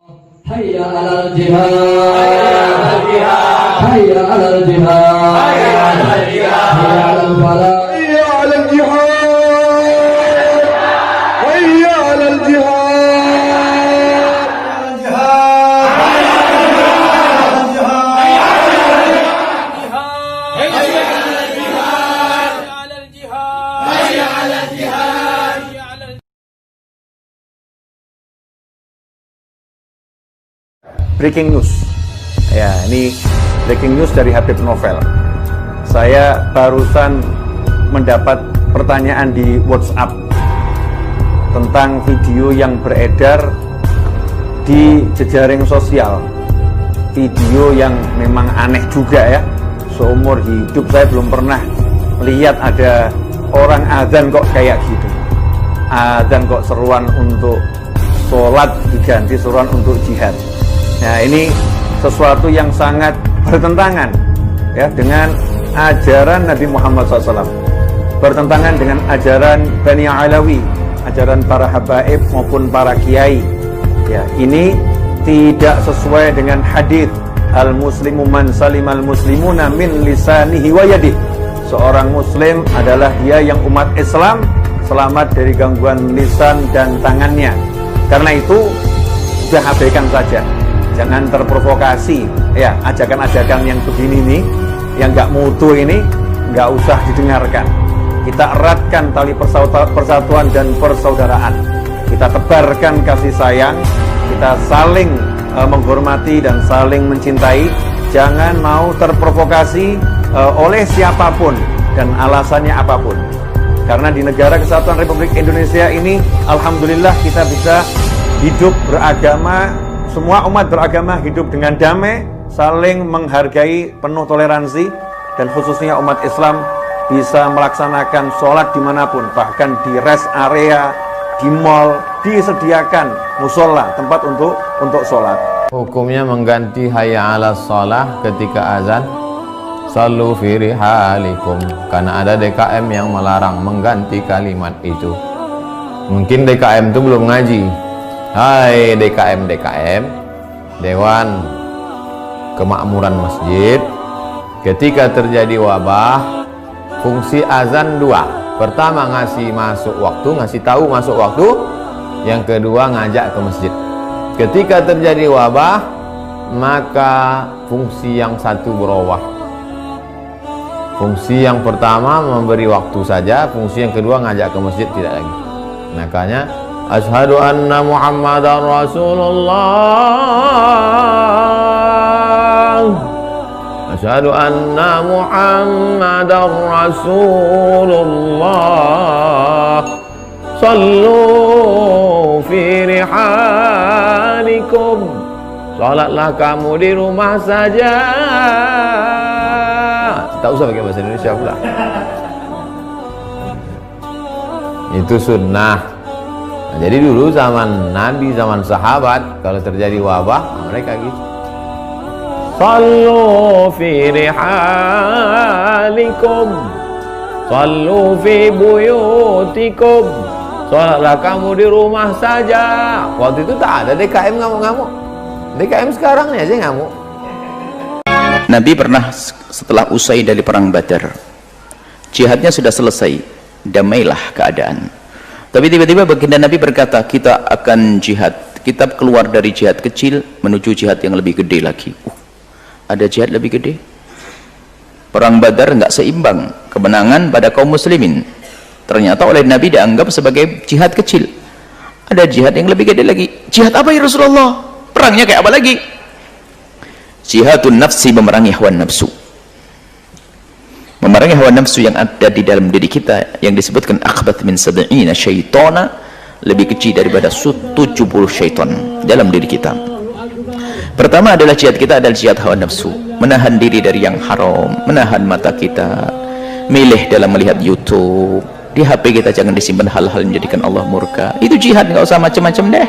Hayya 'alal jihad, hayya 'alal jihad, hayya 'alal jihad, hayya 'alal falah, hayya 'alal jihad, hayya 'alal jihad. Breaking news, ya ini breaking news dari Habib Novel. Saya barusan mendapat pertanyaan di WhatsApp tentang video yang beredar di jejaring sosial. Video yang memang aneh juga ya. Seumur hidup saya belum pernah lihat ada orang azan kok kayak gitu. Azan kok seruan untuk sholat diganti seruan untuk jihad. Nah ini sesuatu yang sangat bertentangan ya dengan ajaran Nabi Muhammad SAW, bertentangan dengan ajaran Bani Alawi, ajaran para habaib maupun para kiai. Ya ini tidak sesuai dengan hadis al-muslimu man salimal muslimuna min lisanihi wa yadihi. Seorang muslim adalah dia yang umat Islam selamat dari gangguan lisan dan tangannya. Karena itu sudah abaikan saja. Jangan terprovokasi ya, ajakan-ajakan yang begini nih, yang nggak mutu ini nggak usah didengarkan. Kita eratkan tali persatuan dan persaudaraan, kita tebarkan kasih sayang, kita saling menghormati dan saling mencintai. Jangan mau terprovokasi oleh siapapun dan alasannya apapun. Karena di negara kesatuan Republik Indonesia ini alhamdulillah kita bisa hidup beragama. Semua umat beragama hidup dengan damai, saling menghargai, penuh toleransi, dan khususnya umat Islam bisa melaksanakan sholat dimanapun, bahkan di rest area, di mall, disediakan musola, tempat untuk sholat. Hukumnya mengganti hayya 'alas shalah ketika azan, sallu fi rihalikum, karena ada DKM yang melarang mengganti kalimat itu. Mungkin DKM itu belum ngaji. Hai DKM, Dewan Kemakmuran Masjid, ketika terjadi wabah, fungsi azan dua. Pertama ngasih masuk waktu, ngasih tahu masuk waktu. Yang kedua ngajak ke masjid. Ketika terjadi wabah, maka fungsi yang satu berubah. Fungsi yang pertama memberi waktu saja, fungsi yang kedua ngajak ke masjid tidak lagi. Makanya Asyhadu anna Muhammadar Rasulullah. Asyhadu anna Muhammadar Rasulullah. Sallu fi rihalikum. Salatlah kamu di rumah saja. Tak usah pakai bahasa Indonesia pula. Itu sunnah. Nah, jadi dulu zaman Nabi, zaman sahabat, kalau terjadi wabah, mereka gitu. Sallu fi rihalikum, sallu fi buyutikum. Salatlah kamu di rumah saja. Waktu itu tak ada DKM ngamuk-ngamuk. DKM sekarang nih aja ngamuk. Nabi pernah setelah usai dari perang Badar, jihadnya sudah selesai, damailah keadaan. Tapi tiba-tiba baginda Nabi berkata, kita akan jihad, kita keluar dari jihad kecil menuju jihad yang lebih gede lagi. Ada jihad lebih gede? Perang Badar nggak seimbang, kemenangan pada kaum muslimin. Ternyata oleh Nabi dianggap sebagai jihad kecil. Ada jihad yang lebih gede lagi. Jihad apa ya Rasulullah? Perangnya kayak apa lagi? Jihadun nafsi, memerangi hawa nafsu. Memerangi hawa nafsu yang ada di dalam diri kita, yang disebutkan akhbat min sab'ina syaitana, lebih kecil daripada 70 syaitan dalam diri kita. Pertama adalah jihad kita adalah jihad hawa nafsu, menahan diri dari yang haram, menahan mata kita, milih dalam melihat YouTube. Di HP kita jangan disimpan hal-hal yang menjadikan Allah murka. Itu jihad, nggak usah macam-macam deh,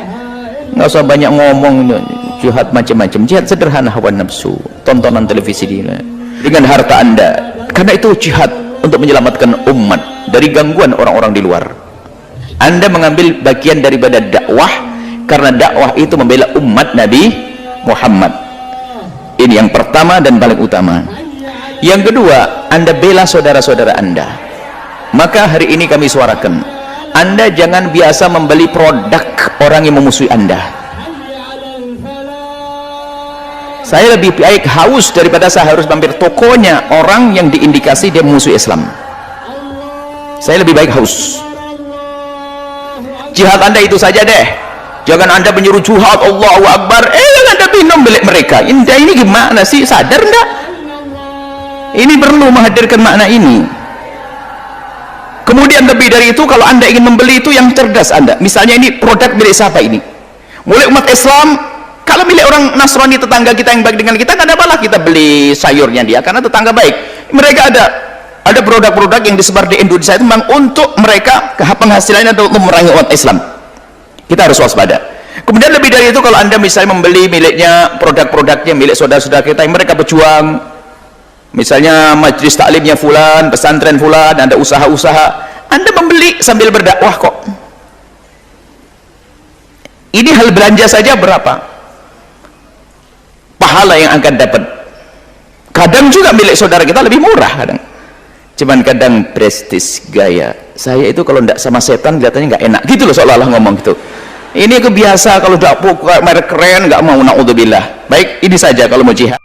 nggak usah banyak ngomong. Jihad macam-macam, jihad sederhana hawa nafsu, tontonan televisi dengan harta Anda. Karena itu jihad untuk menyelamatkan umat dari gangguan orang-orang di luar. Anda mengambil bagian daripada dakwah karena dakwah itu membela umat Nabi Muhammad. Ini yang pertama dan paling utama. Yang kedua, Anda bela saudara-saudara Anda. Maka hari ini kami suarakan, Anda jangan biasa membeli produk orang yang memusuhi Anda. Saya lebih baik haus daripada saya harus mampir tokonya orang yang diindikasi dia memusuhi Islam. Saya lebih baik haus. Jihad Anda itu saja deh. Jangan Anda menyuruh jihad Allahu Akbar, Anda minum milik mereka. Ini gimana sih? Sadar enggak? Ini perlu menghadirkan makna ini. Kemudian lebih dari itu, kalau Anda ingin membeli itu yang cerdas Anda. Misalnya ini produk milik siapa ini? Mulai umat Islam. Kalau milik orang Nasrani tetangga kita yang baik dengan kita, nggak ada masalah kita beli sayurnya dia karena tetangga baik. Mereka ada produk-produk yang disebar di Indonesia itu memang untuk mereka penghasilannya untuk memerangi umat Islam. Kita harus waspada. Kemudian lebih dari itu, kalau Anda misalnya membeli miliknya, produk-produknya milik saudara-saudara kita yang mereka berjuang, misalnya majelis taklimnya fulan, pesantren fulan, ada usaha-usaha, Anda membeli sambil berdakwah kok. Ini hal belanja saja berapa pahala yang akan dapat. Kadang juga milik saudara kita lebih murah kadang. Cuman kadang prestis gaya. Saya itu kalau tidak sama setan kelihatannya nggak enak gitu loh, seolah-olah ngomong gitu. Ini kebiasa kalau udah merek keren nggak mau, naudzubillah. Baik, ini saja kalau mau jihad.